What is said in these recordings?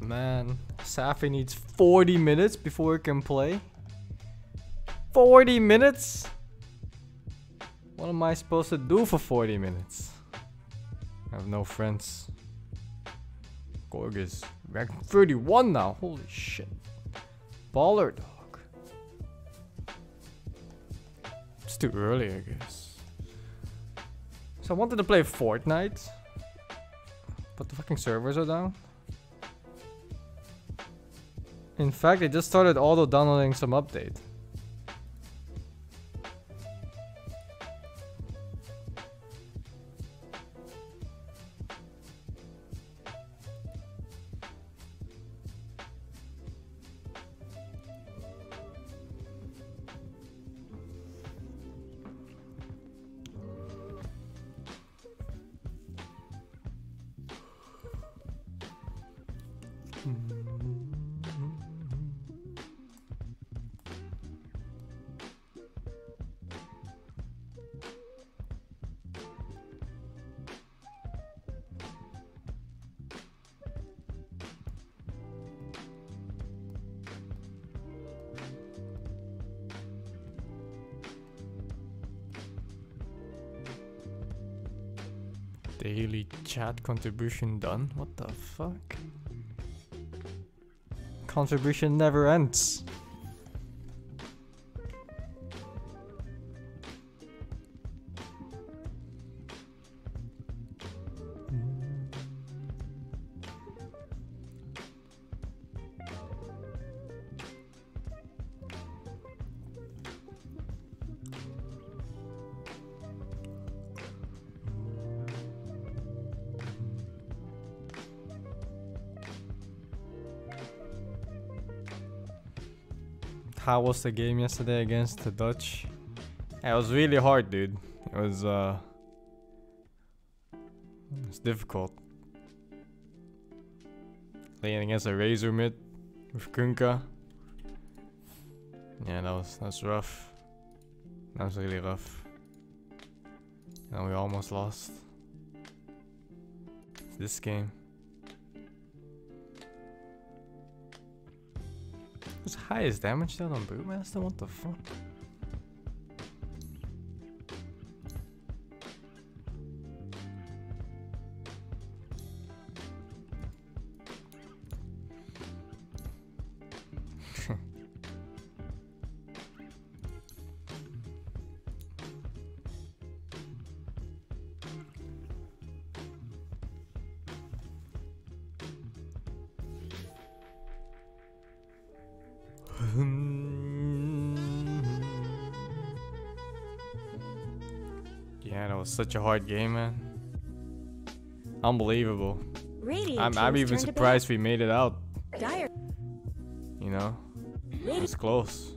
Man, Safi needs 40 minutes before he can play. 40 minutes? What am I supposed to do for 40 minutes? I have no friends. Gorgas, rank 31 now. Holy shit. Baller dog. It's too early, I guess. So I wanted to play Fortnite, but the fucking servers are down. In fact, they just started auto downloading some update. Daily chat contribution done? What the fuck? Contribution never ends. How was the game yesterday against the Dutch? Yeah, it was really hard, dude. It was it's difficult. Playing against a Razor mid with Kunka. Yeah, that's rough. That was really rough. And we almost lost this game. What's highest damage dealt on Brewmaster? What the fuck? Yeah, that was such a hard game, man. Unbelievable. I'm even surprised we made it out. You know, it was close.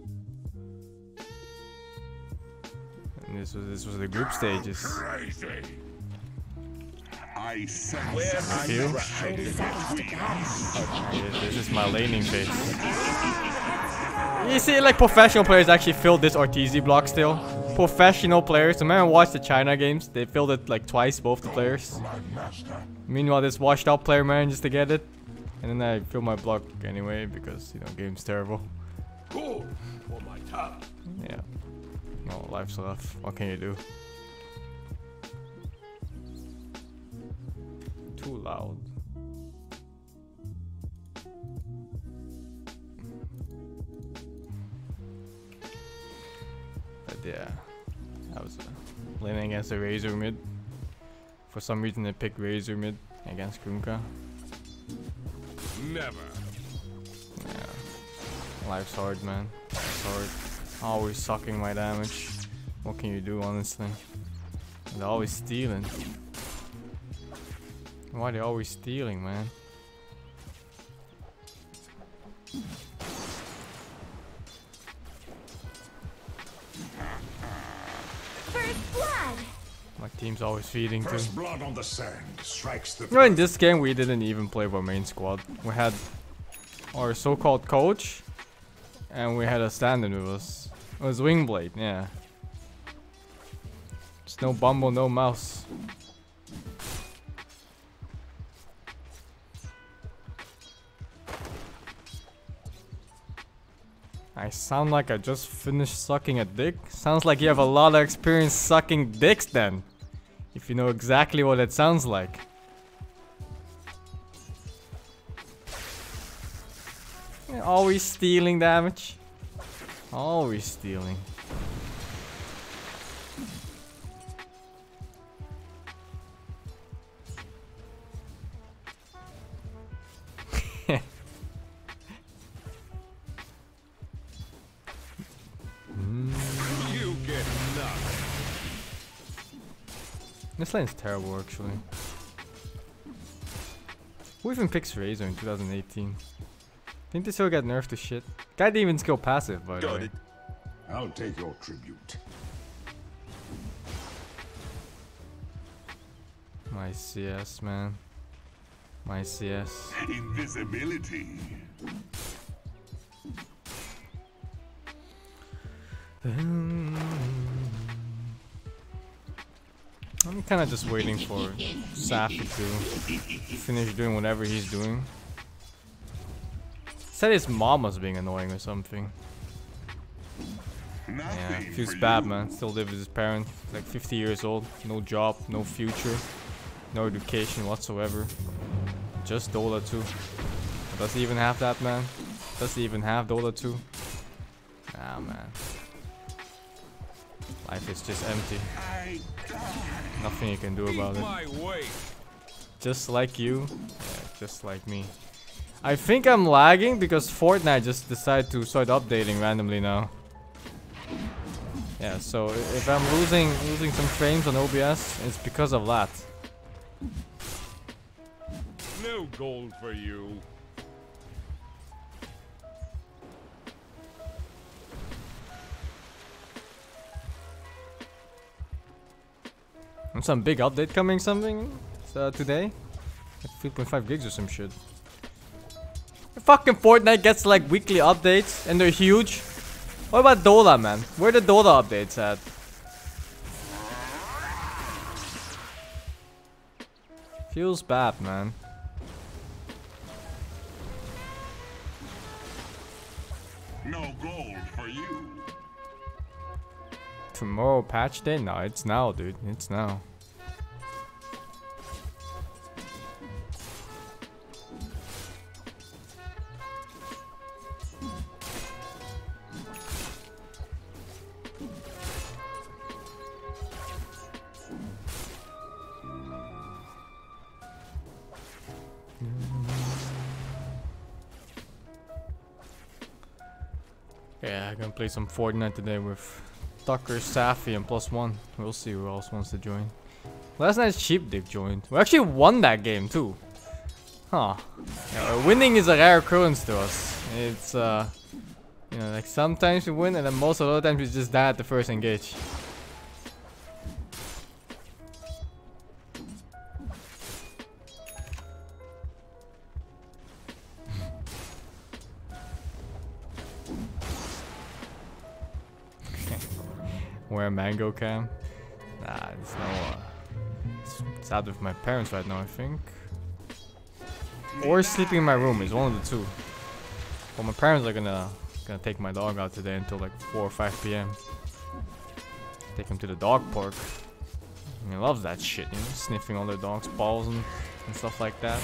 And this was the group stages. I feel. This is my laning phase. You see, like, professional players actually filled this Ortiz block still. Professional players. The man watched the China games. They filled it like twice, both the players. Meanwhile, this washed out player manages to get it. And then I fill my block anyway because, you know, game's terrible. Yeah. No, life's rough. What can you do? Too loud. But yeah, I was playing against a Razor mid. For some reason they picked Razor mid against Kunka. Never. Yeah. Life's hard, man. Life's hard. Always sucking my damage. What can you do, honestly? They're always stealing. Why are they always stealing, man? First blood. My team's always feeding too. First blood on the sand strikes the. No, in this game we didn't even play our main squad. We had our so-called coach, and we had a stand-in with us. It was Wingblade, yeah. Just no Bumble, no Mouse. I sound like I just finished sucking a dick? Sounds like you have a lot of experience sucking dicks then. If you know exactly what it sounds like. You're always stealing damage. Always stealing. You get nothing. This lane's terrible actually. Who even picks Razor in 2018? Think they still get nerfed to shit? Guy didn't even skill passive by the way. I'll take your tribute. My CS, man. My CS. Invisibility. I'm kind of just waiting for Safi to finish doing whatever he's doing. He said his mom was being annoying or something. Yeah, feels bad, man. Still lives with his parents. Like 50 years old. No job, no future, no education whatsoever. Just Dota 2. Does he even have that, man? Does he even have Dota 2? Nah, man. Life is just empty. Nothing you can do about it. Just like you, yeah, just like me. I think I'm lagging because Fortnite just decided to start updating randomly now. Yeah, so if I'm losing some frames on OBS, it's because of that. No gold for you. And some big update coming today? Like 3.5 gigs or some shit. Fucking Fortnite gets like weekly updates and they're huge. What about Dota, man? Where the Dota updates at? Feels bad, man. No gold for you. Tomorrow patch day? No, it's now, dude. It's now. Yeah, I'm gonna play some Fortnite today with Tucker, Safi, and +1. We'll see who else wants to join. Last night's Cheap Dick joined. We actually won that game too. Huh. Yeah, winning is a rare occurrence to us. It's you know, like sometimes we win and then most of the other times we just die at the first engage. Wear a mango cam? Nah, it's no. It's out with my parents right now, I think. Or sleeping in my room is one of the two. Well, my parents are gonna take my dog out today until like 4 or 5 p.m. Take him to the dog park. He loves that shit, you know, sniffing all their dogs' balls and stuff like that.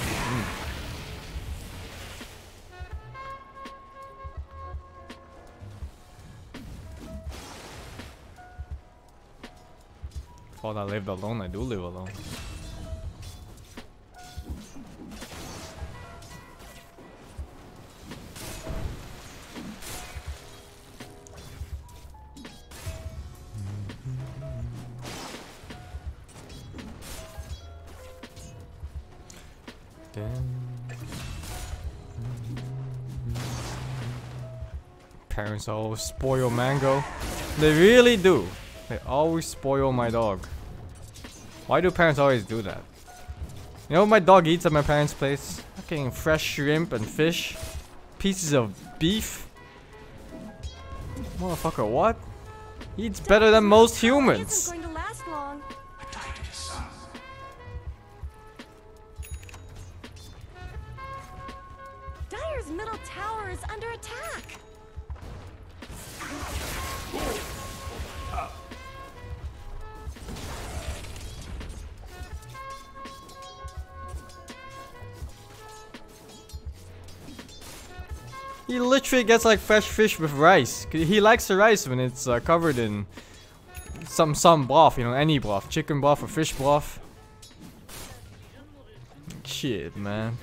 Thought I lived alone, I do live alone. Parents always spoil Mango. They really do. They always spoil my dog. Why do parents always do that? You know what my dog eats at my parents' place? Fucking fresh shrimp and fish. Pieces of beef. Motherfucker, what? He eats better than most humans. Isn't going to last long. Dire's middle tower is under attack. He literally gets like fresh fish with rice. He likes the rice when it's covered in some broth, you know, any broth, chicken broth or fish broth. Shit, man.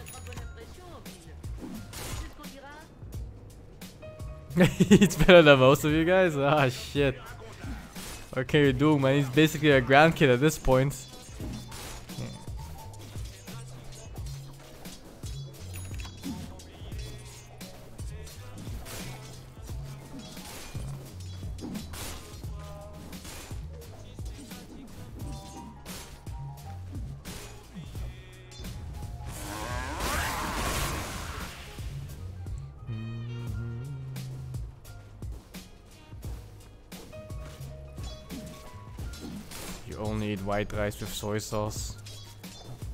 He's better than most of you guys? Ah, shit. What can you do, man? He's basically a grandkid at this point. You only eat white rice with soy sauce.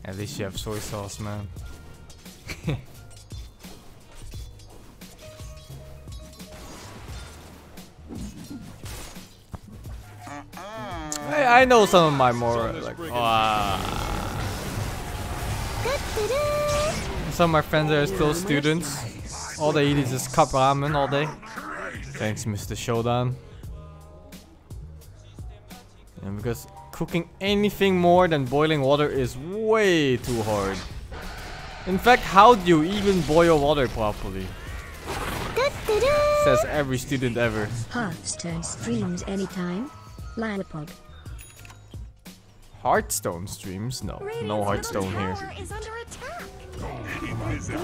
At least you have soy sauce, man. I know some of my more like some of my friends are still students. All they eat is just cup ramen all day. Thanks, Mr. Shodan. And because cooking anything more than boiling water is way too hard. In fact, how do you even boil water properly? Says every student ever. Hearthstone streams anytime. Lilipod. Hearthstone streams? No, no Hearthstone here. Tower is under attack.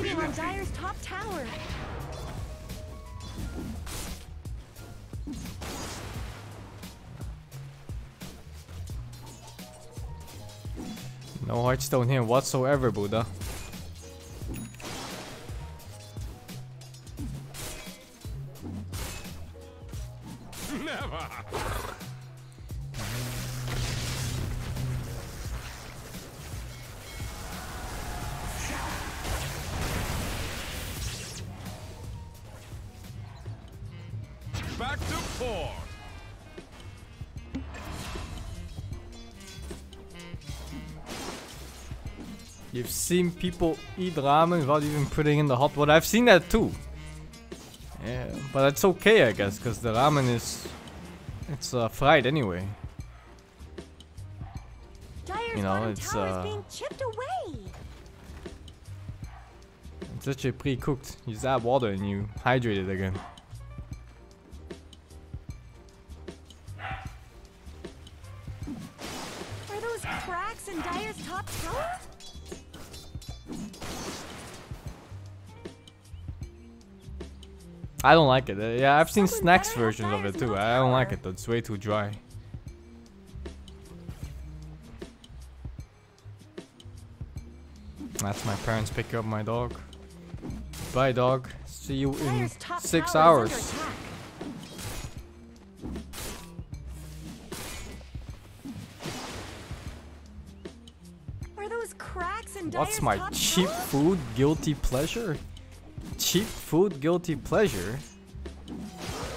Waiting on Dire's top tower. No Hearthstone here whatsoever, Buddha. Never. Back to 4. You've seen people eat ramen without even putting in the hot water. I've seen that too. Yeah, but it's okay, I guess, because the ramen is fried anyway. You know, it's being chipped away. it's actually pre-cooked. You just add water and you hydrate it again. Are those cracks in Dire's top tower? I don't like it. Yeah, I've seen snacks versions of it too. I don't like it though. It's way too dry. That's my parents picking up my dog. Bye, dog. See you in Dire's top 6 tower is hours. under attack. Are those cracks in What's Dire's my top cheap tower? food guilty pleasure? Cheap food guilty pleasure?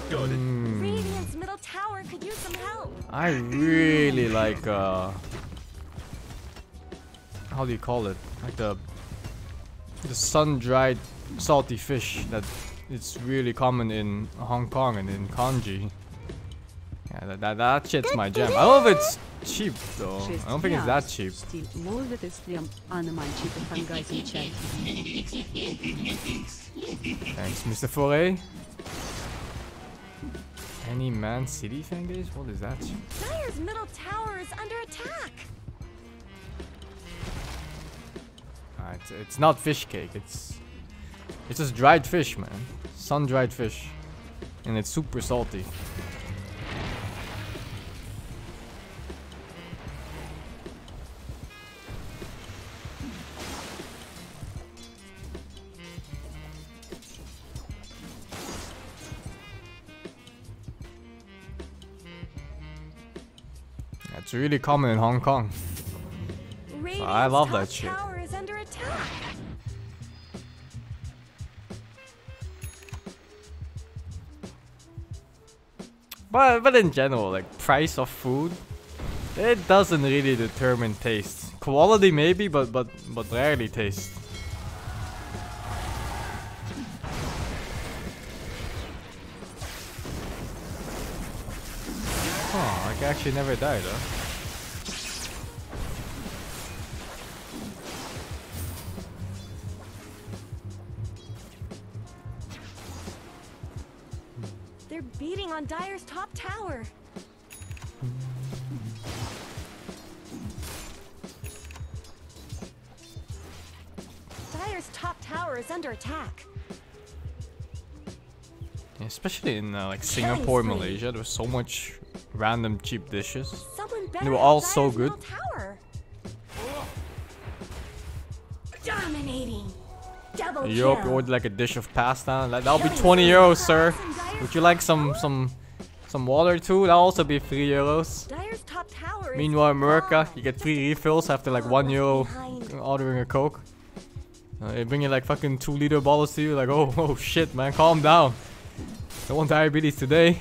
Radiant's middle tower could use some help. I really like how do you call it? Like the sun-dried salty fish that it's really common in Hong Kong and in Kanji. Yeah, that shit's my jam. I don't know if it's cheap though. I don't think it's that cheap. Thanks, Mr. Foray. Any Man City fan base? What is that? Dire's middle tower is under attack. It's not fish cake. It's just dried fish, man. Sun-dried fish, and it's super salty. It's really common in Hong Kong. I love that shit. Tower is under attack. But in general, like price of food, it doesn't really determine taste. Quality maybe, but rarely taste. Oh, I can actually never die though. They're beating on Dire's top tower. Dire's top tower is under attack. Yeah, especially in like Singapore, Malaysia, there was so much random cheap dishes. Someone better They were have all Dire's so good. middle tower. Dominating. Double Yup, you kill. ordered like a dish of pasta. That'll be 20 euros, sir. Would you like some water too? That'll also be 3 euros. Dire's top tower is Meanwhile, in America, gone. you get 3 refills after like 1 euro ordering a Coke. They bring you like fucking 2-liter bottles to you. Like, oh shit, man, calm down. Don't want diabetes today.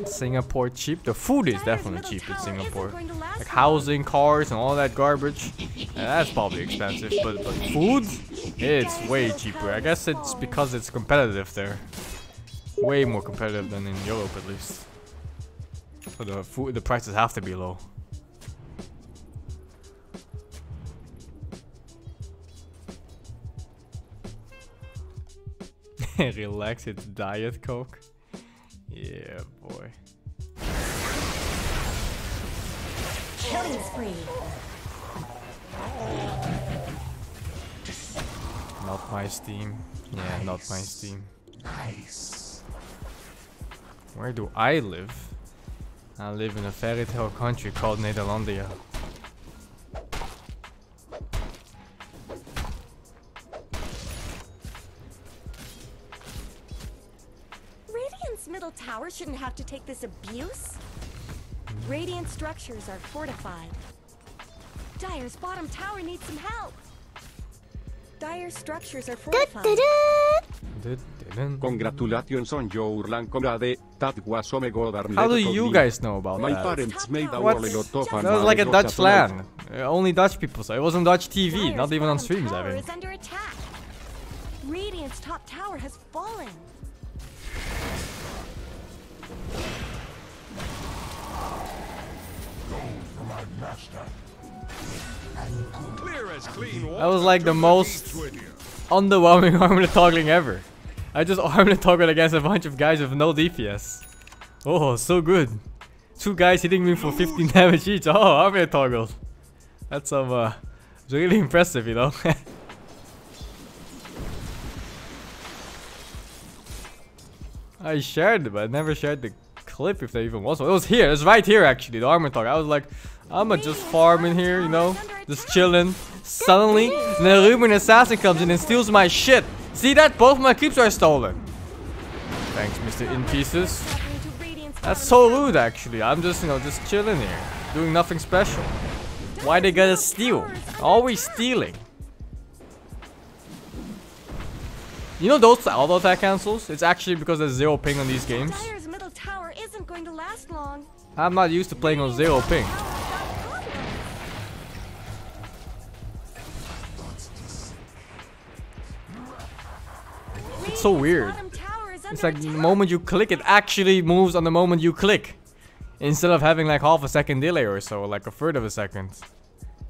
Singapore cheap. The food is Dire's definitely middle cheap in tower Singapore. isn't going to last Like long. housing, cars, and all that garbage. Yeah, that's probably expensive, but food, it's way cheaper. I guess it's because it's competitive there. Way more competitive than in Europe, at least. So the prices have to be low. Relax, it's Diet Coke. Yeah, boy. Killing spree. Not my Steam. Yeah, not my Steam. Nice. Where do I live? I live in a fairy tale country called Nederlandia. Radiant's middle tower shouldn't have to take this abuse. Radiant structures are fortified. Dire's bottom tower needs some help. Dire's structures are fortified. Congratulations on your Lanconade, that was Omega. How do you guys know about My that? parents made a What? lot of fun. That was like a Dutch land. Only Dutch people saw it. It was on Dutch TV, Dire's not even on bottom streams, I tower think. is under attack. Radiant's top tower has fallen. Clear as clean water. That was like the most East with you. underwhelming armlet toggling ever. I just armlet toggled against a bunch of guys with no DPS. Oh, so good. 2 guys hitting me for 15 damage each. Oh, armlet toggle. That's some, it's really impressive, you know. I shared it, but I never shared the clip if there even was one. It was here. It was right here, actually, the armor toggle. I was like, I'ma just farm in here, you know, just chilling. Suddenly, the Ruben assassin comes in and steals my shit. See that? Both my creeps are stolen. Thanks, Mr. In Pieces. That's so rude, actually. I'm just, you know, just chilling here, doing nothing special. Why they gotta steal? Always stealing. You know those auto attack cancels? It's actually because there's 0 ping on these games. Dire's middle tower isn't going to last long. I'm not used to playing on 0 ping. It's so weird. It's like the moment you click, it actually moves on the moment you click. Instead of having like half a second delay or so, like a third of a second.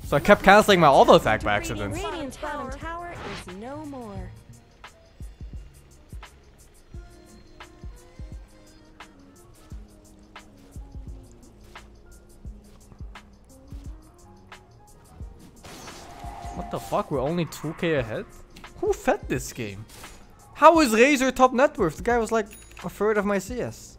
So I kept canceling my auto attack by accident. Radiant's bottom tower is no more. What the fuck? We're only 2k ahead? Who fed this game? How is Razor top net worth? The guy was like a third of my CS.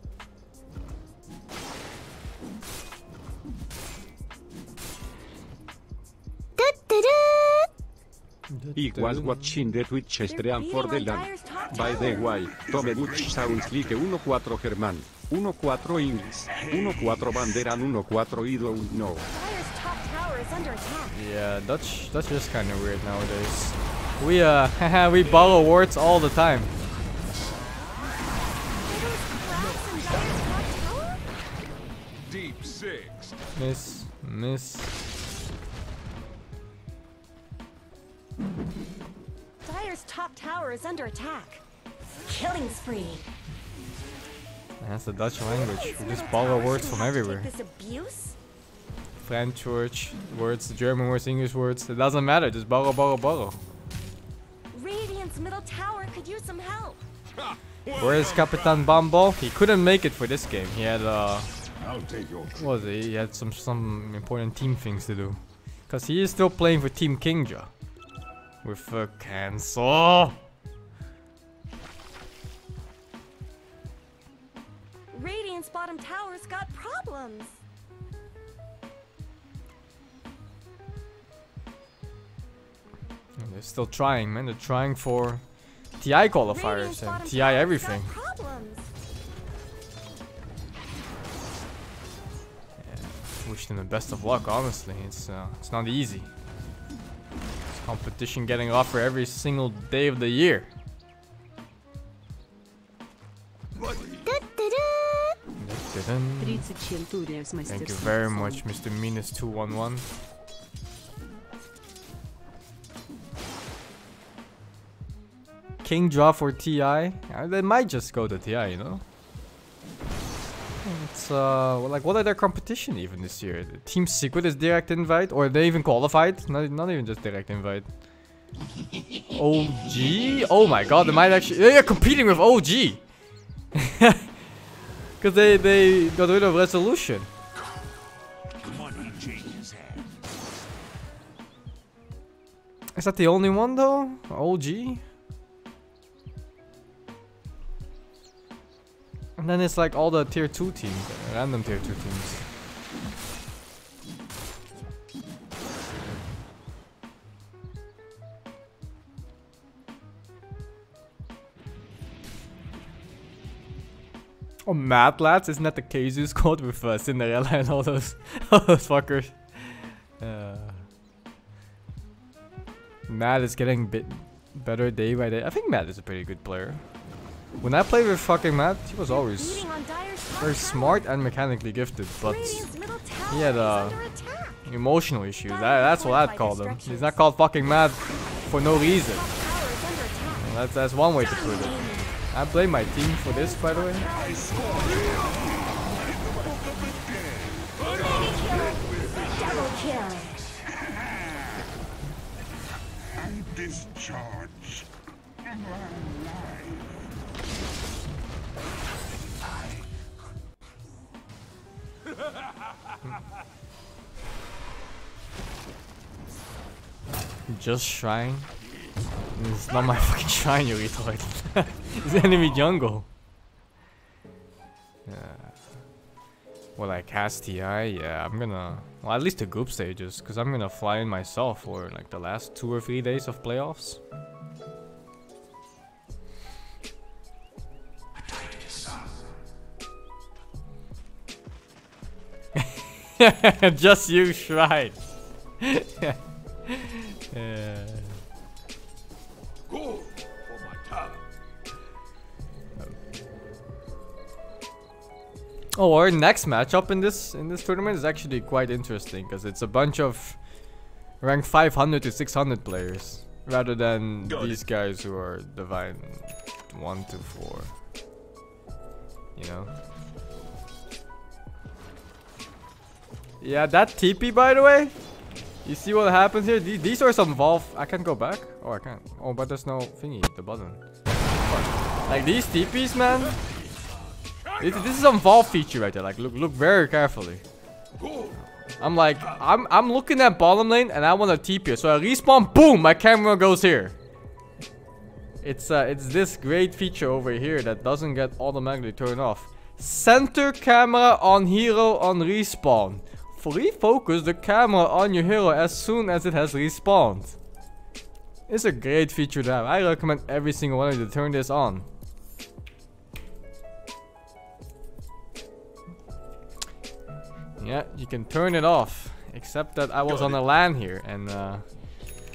He was watching the Twitch stream for the LAN. By the way, Tome Butch sounds like 1-4 German, 1-4 English, 1-4 Banderan, 1-4 I don't know. Dire's top tower is under attack. Yeah, Dutch is kind of weird nowadays. We we borrow words all the time. Deep 6. Miss. Dire's top tower is under attack. Killing spree. That's the Dutch language. We just borrow words from everywhere. This abuse? French words, German words, English words. It doesn't matter. Just borrow, borrow, borrow. Radiant's middle tower could use some help. Where is Capitan Bumble? He couldn't make it for this game. He had I'll take your what was it? He had some important team things to do. Cause he is still playing for Team Kingja. With cancel. Radiant's bottom tower's got problems. They're still trying, man. They're trying for TI qualifiers and TI everything. Yeah, wish them the best of luck, honestly. It's not easy. It's competition getting rougher every single day of the year. Thank you very much, Mr. Minus211. King draw for TI. They might just go to TI, you know. It's like, what are their competition even this year? The Team Secret is direct invite, or they even qualified? Not even just direct invite. OG? Oh my god, they might actually. They're competing with OG. Because they got rid of resolution. Money changes hands. Is that the only one though? OG? And then it's like all the tier 2 teams, random tier 2 teams. Oh, Mad Lads, isn't that the Keizu squad with Cinderella and all those fuckers? Mad is getting better day by day. I think Mad is a pretty good player. When I played with fucking Matt, he was always very smart and mechanically gifted, but he had emotional issues. That's what I'd call them. He's not called fucking mad for no reason. Well, that's one way to put it. I blame my team for this, by the way. Double kill. I discharge my life. Just shrine? It's not my fucking shrine, you retard. It's enemy jungle. Will I cast TI? Yeah, I'm gonna. Well, at least the group stages, because I'm gonna fly in myself for like the last 2 or 3 days of playoffs. Just you shrine. Go for my talent. Oh, our next matchup in this tournament is actually quite interesting because it's a bunch of ranked 500 to 600 players rather than these guys who are divine 1 to 4. You know. Yeah, that TP, by the way. You see what happens here? These are some Valve. I can't go back. Oh, I can't. Oh, but there's no thingy. The button. Like these TPs, man. This is some Valve feature right there. Like, look very carefully. I'm like, I'm looking at bottom lane and I want a TP here. So I respawn. Boom! My camera goes here. It's this great feature over here that doesn't get automatically turned off. Center camera on hero on respawn. Fully focus the camera on your hero as soon as it has respawned. It's a great feature to have. I recommend every single one of you to turn this on. Yeah, you can turn it off. Except that I was on a LAN here and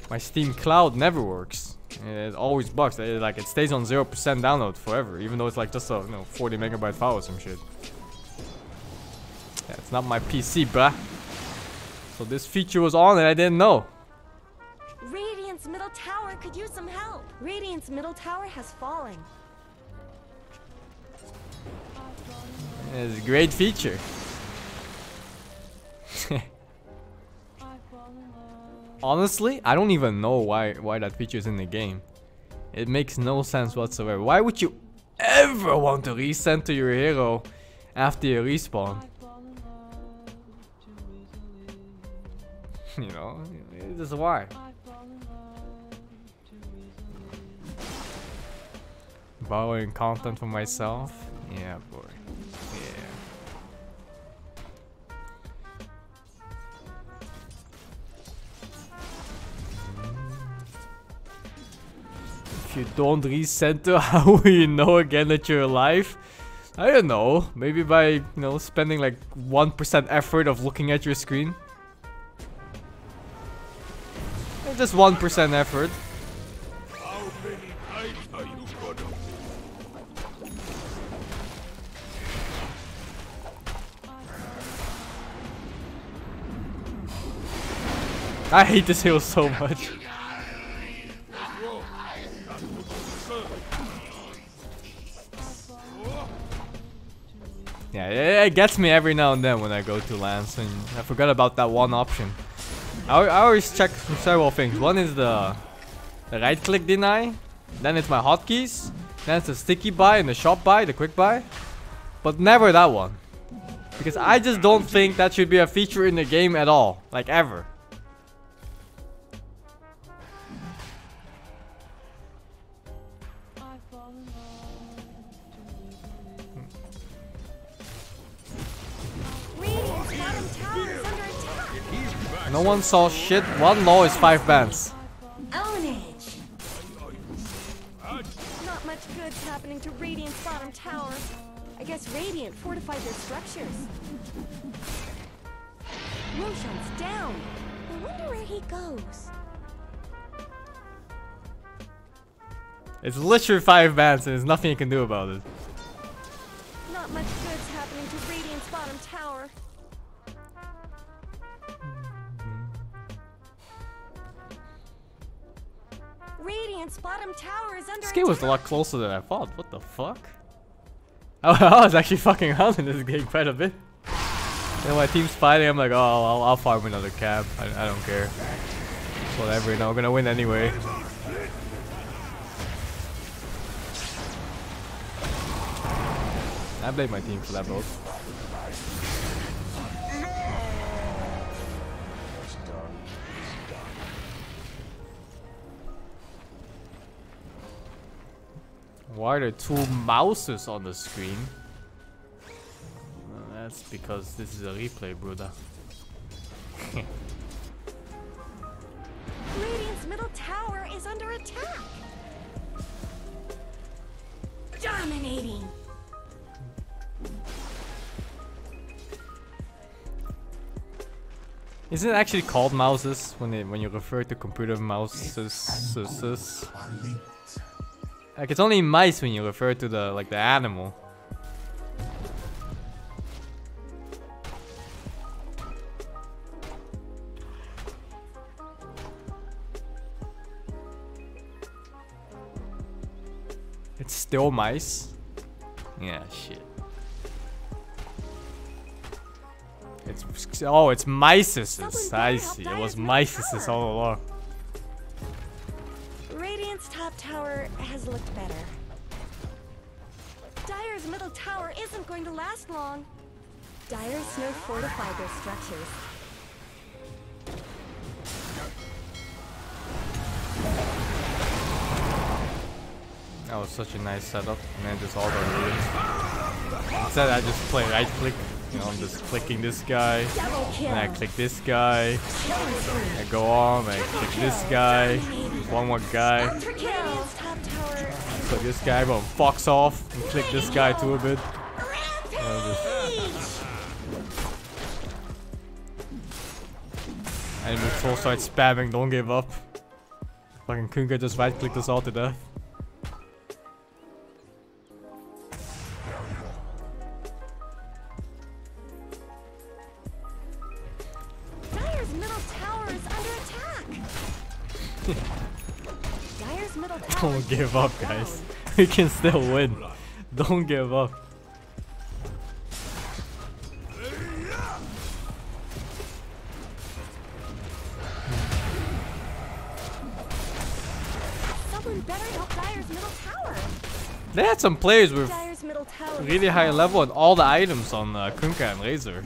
my Steam Cloud never works. It always bugs. It stays on 0% download forever, even though it's like just a 40 megabyte file or some shit. Yeah, it's not my PC, bruh. So this feature was on and I didn't know. Radiant's middle tower could use some help. Radiant's middle tower has fallen. It's a great feature. Honestly, I don't even know why that feature is in the game. It makes no sense whatsoever. Why would you ever want to recenter your hero after you respawn? You know, this is why. Borrowing content for myself? Yeah, boy. Yeah. If you don't recenter, how will you know again that you're alive? I don't know. Maybe by, you know, spending like 1% effort of looking at your screen. Just 1% effort. How many times are you gonna? I hate this hill so much. Yeah, it gets me every now and then when I go to Lance, and I forgot about that one option. I always check several things. One is the right click deny, then it's my hotkeys, then it's the sticky buy and the shop buy, the quick buy, but never that one. Because I just don't think that should be a feature in the game at all, like ever. No one saw shit. One law is 5 bans. Ownage. Not much good's happening to Radiant's bottom tower. I guess Radiant fortified their structures. Roshan's down. I wonder where he goes. It's literally 5 bans and there's nothing you can do about it. Not much good's happening to Radiant's bottom tower. Radiant's bottom tower is under This game was a attack. lot closer than I thought. What the fuck? I was actually fucking around in this game quite a bit. And my team's fighting, I'm like, oh, I'll farm another cap. I don't care. Whatever, you know, we're gonna win anyway. I blame my team for that vote. Why are there 2 mouses on the screen? Well, that's because this is a replay, brother. Radiant's middle tower is under attack. Dominating. Isn't it actually called mouses when you refer to computer mouses? Like it's only mice when you refer to the animal. It's still mice? Yeah, shit. It's miceses. I see. It was miceses all along. Radiant's top tower has looked better. Dire's middle tower isn't going to last long. Dire's no fortified their structures. That was such a nice setup, and then just all the ruins. Instead, I just play right click. You know, I'm just clicking this guy, and I click this guy. I go on, I click this guy. One more guy. Click this guy, but fucks off, and click this guy too a bit. And Mutual starts spamming, don't give up. Fucking Kunga just right clicked us all to death. Dire's middle tower is under attack. Dire's middle tower. Don't give up, guys. We can still win. Don't give up. doing better help Dire's middle tower. They had some players with Dire's middle tower really high level and all the items on Kunkka and Razor.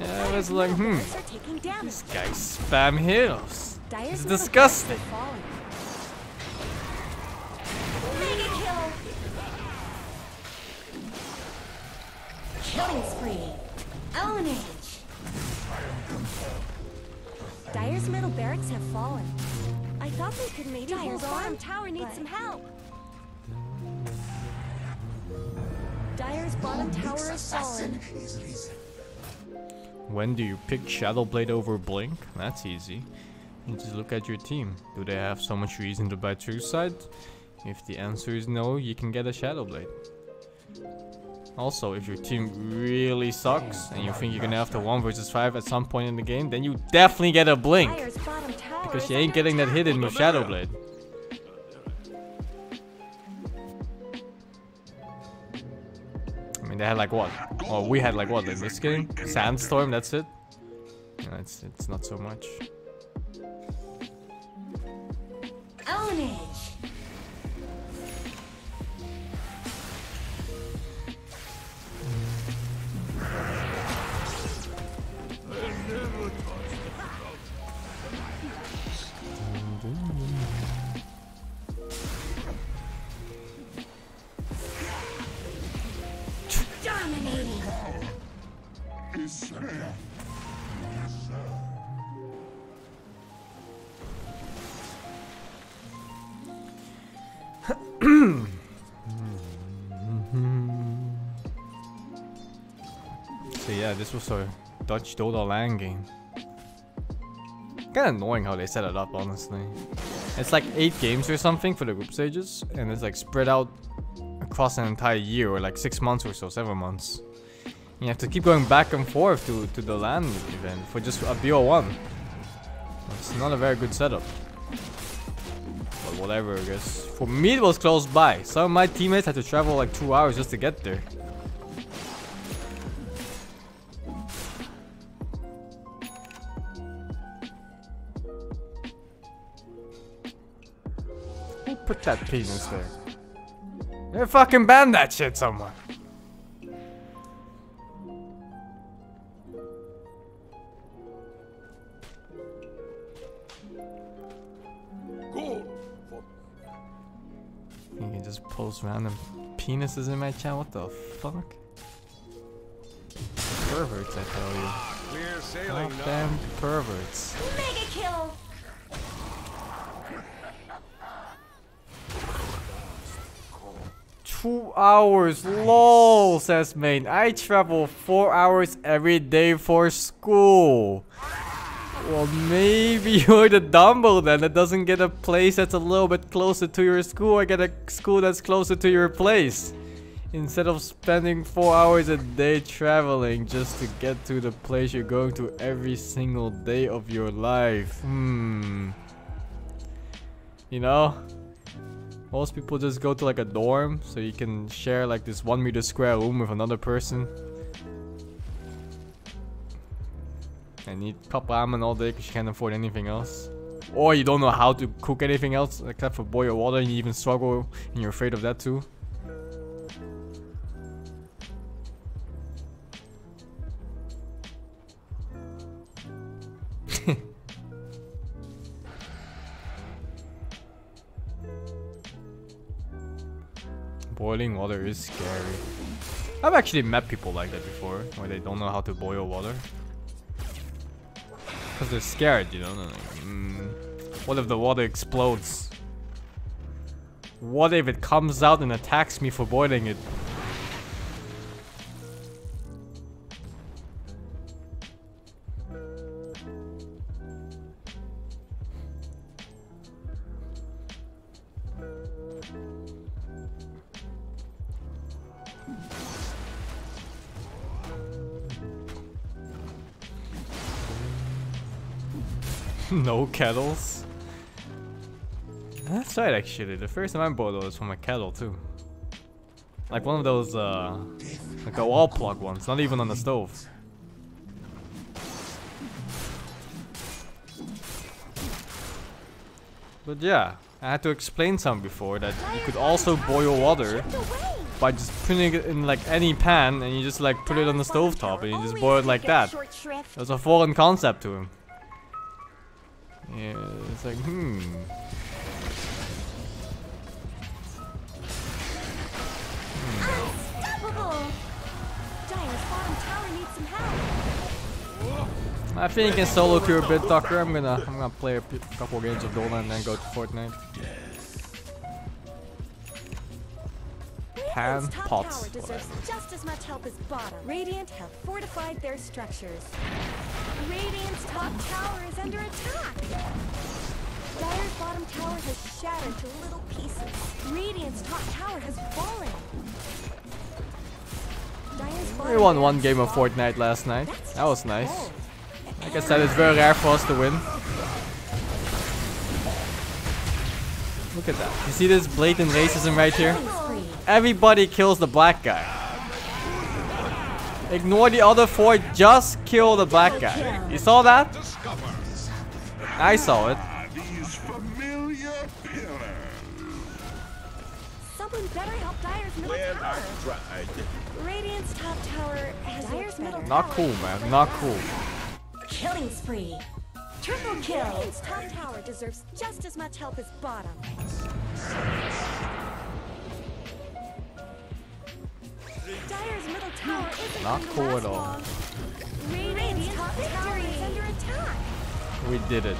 Yeah, I was like, Barracks are taking damage. these guys spam heroes. Dire's It's middle disgusting. barracks are falling. Mega kill. Killing spree. Ownage. Dire's middle barracks have fallen. I thought they could maybe Dire's bottom tower needs some help. Dire's bottom tower is fallen. When do you pick Shadowblade over Blink? That's easy. You just look at your team. Do they have so much reason to buy True Sight? If the answer is no, you can get a Shadowblade. Also, if your team really sucks and you think you're gonna have to 1 versus 5 at some point in the game, then you definitely get a Blink. Dire's bottom tower Because is you ain't under getting that attack. hidden with Shadowblade. I mean, they had like what? Oh, we had like what in this game? Sandstorm, that's it? Yeah, it's not so much. Ownage. Dominating. Is there? So yeah, this was a Dutch Dota LAN game. Kinda annoying how they set it up, honestly. It's like 8 games or something for the group stages, and it's like spread out across an entire year, or like 6 months or so, 7 months. You have to keep going back and forth to the LAN event for just a BO1. It's not a very good setup. But whatever, I guess. For me it was close by. Some of my teammates had to travel like 2 hours just to get there. Who put that penis there? They fucking ban that shit, someone. You can just post random penises in my chat. What the fuck? Perverts, I tell you. Clear sailing now. Goddamn perverts. Mega kill. Two hours, lol, says main. I travel 4 hours every day for school. Well, maybe you're the Dumbo then that doesn't get a place that's a little bit closer to your school, or get a school that's closer to your place. Instead of spending 4 hours a day traveling just to get to the place you're going to every single day of your life. You know? Most people just go to like a dorm so you can share like this 1 meter square room with another person. And eat cup ramen all day because you can't afford anything else. Or you don't know how to cook anything else except for boil water, and you even struggle and you're afraid of that too. Boiling water is scary. I've actually met people like that before, where they don't know how to boil water. Because they're scared, you know? They're like, what if the water explodes? What if it comes out and attacks me for boiling it? No kettles? That's right, actually. The first time I boiled was from a kettle too. Like one of those like the wall plug ones, not even on the stove. But yeah, I had to explain some before that you could also boil water by just putting it in like any pan and you just like put it on the stovetop and you just boil it like that. It was a foreign concept to him. Yeah, it's like, Unstoppable! Dire's bottom tower needs some help. I think you can solo queue a bit, Tucker. I'm gonna play a couple games of Dota and then go to Fortnite. Pan top pots. tower deserves just as much help as bottom. Radiant have fortified their structures. Radiant's top tower is under attack. Dire's bottom tower has shattered to little pieces. Radiant's top tower has fallen. Dire's We bottom won tower one game has of fallen. Fortnite last night. That's That was just nice. cold. Like I said, it's very rare for us to win. Look at that. You see this blatant racism right here? Everybody kills the black guy. Ignore the other four, just kill the black guy. You saw that? I saw it. These familiar pillars. Someone better help Dire's middle tower. Radiant's top tower has Dire's middle tower. Not cool, man. Not cool. Killing spree. Triple kill. Radiant's top tower deserves just as much help as bottom. Dire's middle tower isn't Not going to cool last at all. long. Radiant's top tower is under attack. We did it.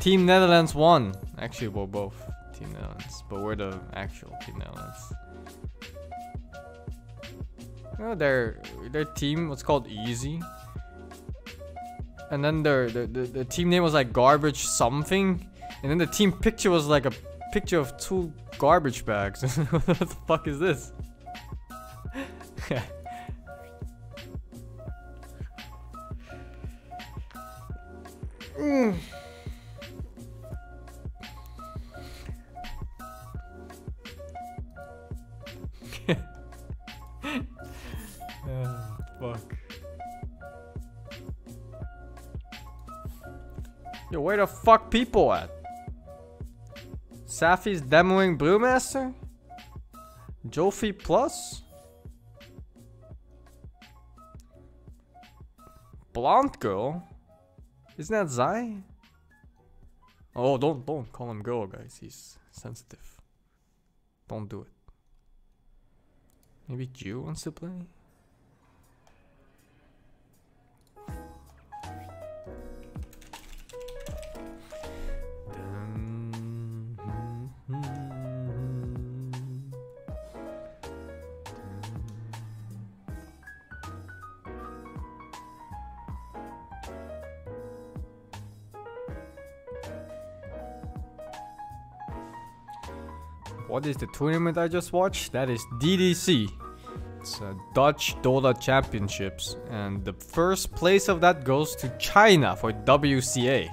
Team Netherlands won. Actually, we're both Team Netherlands, but we're the actual Team Netherlands. You know, their team was called Easy, and then the team name was like Garbage Something, and then the team picture was like a picture of two garbage bags. What the fuck is this? Fuck. Yo, where the fuck people at? Safi's demoing Brewmaster? Jofi Plus? Blonde girl? Isn't that Zai? Oh, don't call him girl, guys. He's sensitive. Don't do it. Maybe Jew wants to play? What is the tournament I just watched? That is DDC. It's Dutch Dota Championships, and the first place of that goes to China for WCA.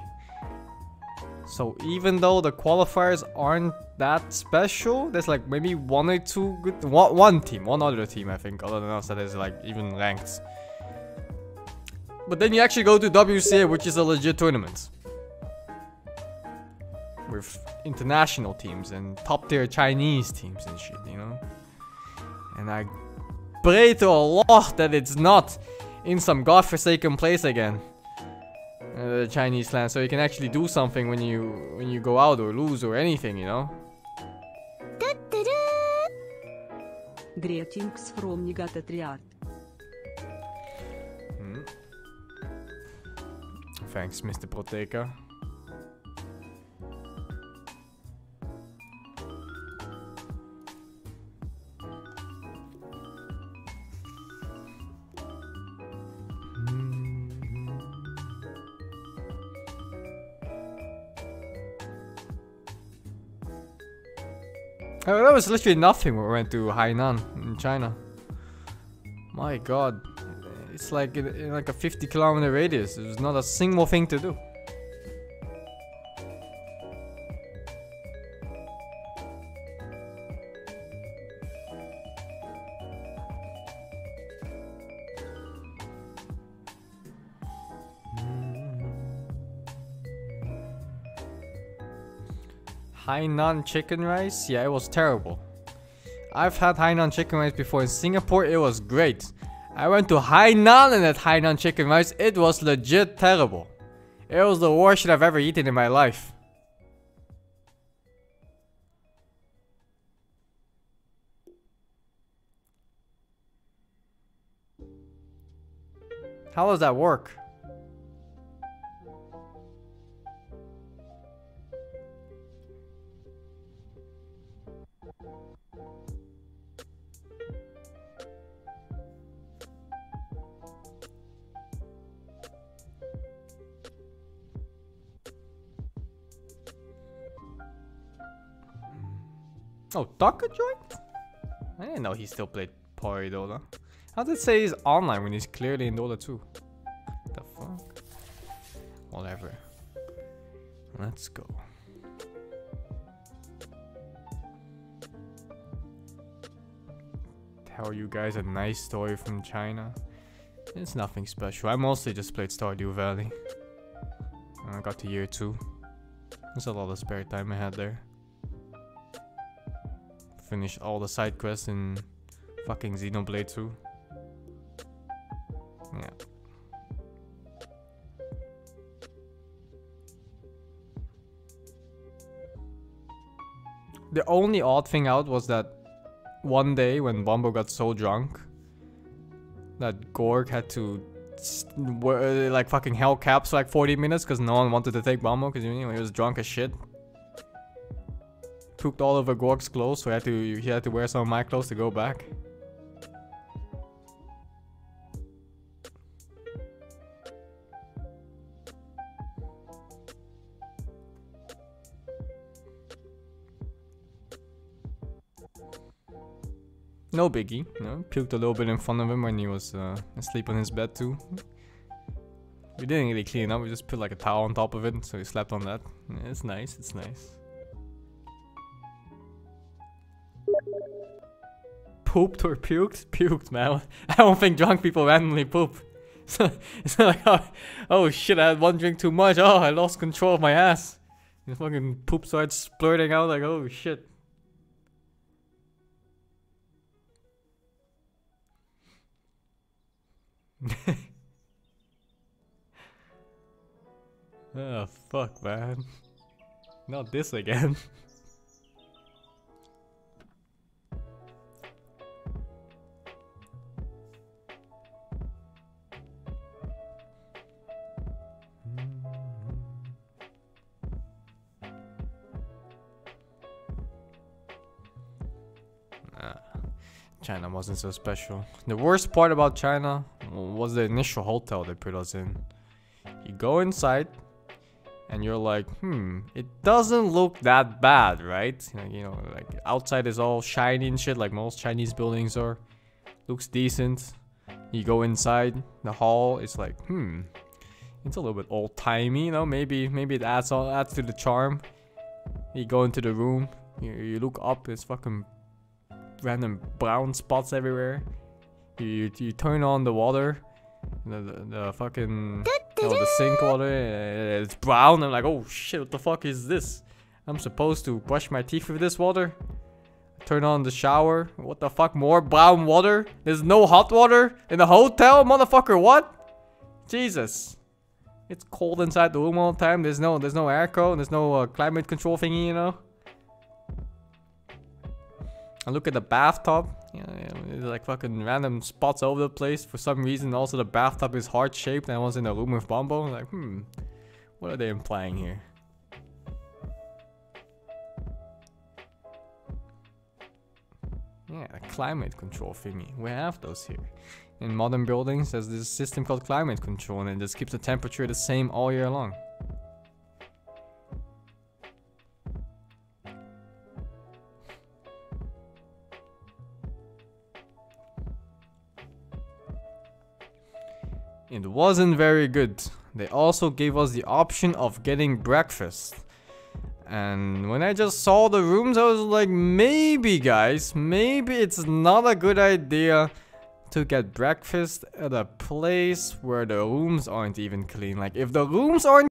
So even though the qualifiers aren't that special, there's like maybe one or two good, one other team I think, other than us, that is like even ranked. But then you actually go to WCA, which is a legit tournament with international teams and top tier Chinese teams and shit, you know. And I pray to Allah that it's not in some godforsaken place again, the Chinese land, so you can actually do something when you go out or lose or anything, you know. Greetings from Nigatetriart. Thanks, Mr. Proteka. Oh, that was literally nothing when we went to Hainan in China. My god. It's like in like a 50-kilometer radius. There's not a single thing to do. Hainan chicken rice? Yeah, it was terrible. I've had Hainan chicken rice before in Singapore, it was great. I went to Hainan and had Hainan chicken rice, it was legit terrible. It was the worst shit I've ever eaten in my life. How does that work? Oh, Taka joined? I didn't know he still played Party Dota. How does it say he's online when he's clearly in Dota 2? The fuck? Whatever. Let's go. Tell you guys a nice story from China. It's nothing special. I mostly just played Stardew Valley. I got to year 2. There's a lot of spare time I had there. Finished all the side quests in fucking Xenoblade 2. Yeah. The only odd thing out was that one day when Bombo got so drunk that Gorg had to like fucking hell caps for like 40 minutes because no one wanted to take Bombo because he was drunk as shit. Pooped all over Gorg's clothes, so he had to wear some of my clothes to go back. No biggie, you know, puked a little bit in front of him when he was asleep on his bed too. We didn't really clean it up, we just put like a towel on top of it, so he slept on that. Yeah, it's nice, it's nice. Pooped or puked? Puked, man. I don't think drunk people randomly poop. So it's not like, oh shit, I had one drink too much, oh I lost control of my ass. The fucking poop starts splurting out like, oh shit. Oh fuck, man. Not this again. China wasn't so special. The worst part about China was the initial hotel they put us in. You go inside and you're like, it doesn't look that bad, right? You know, like outside is all shiny and shit like most Chinese buildings are. Looks decent. You go inside, the hall is like, it's a little bit old-timey, you know, maybe it adds to the charm. You go into the room, you look up, it's fucking random brown spots everywhere. You turn on the water, the fucking the sink water, it's brown. I'm like, oh shit, what the fuck is this? I'm supposed to brush my teeth with this water? Turn on the shower, what the fuck, more brown water? There's no hot water in the hotel, motherfucker, what? Jesus. It's cold inside the room all the time. There's no airco, there's no climate control thingy, you know. I look at the bathtub, there's like fucking random spots all over the place. For some reason, also the bathtub is heart-shaped and I was in a room with Bombo. I'm like, what are they implying here? Yeah, climate control thingy. We have those here. In modern buildings, there's this system called climate control and it just keeps the temperature the same all year long. It wasn't very good. They also gave us the option of getting breakfast. And when I just saw the rooms, I was like, maybe guys, maybe it's not a good idea to get breakfast at a place where the rooms aren't even clean. Like, if the rooms aren't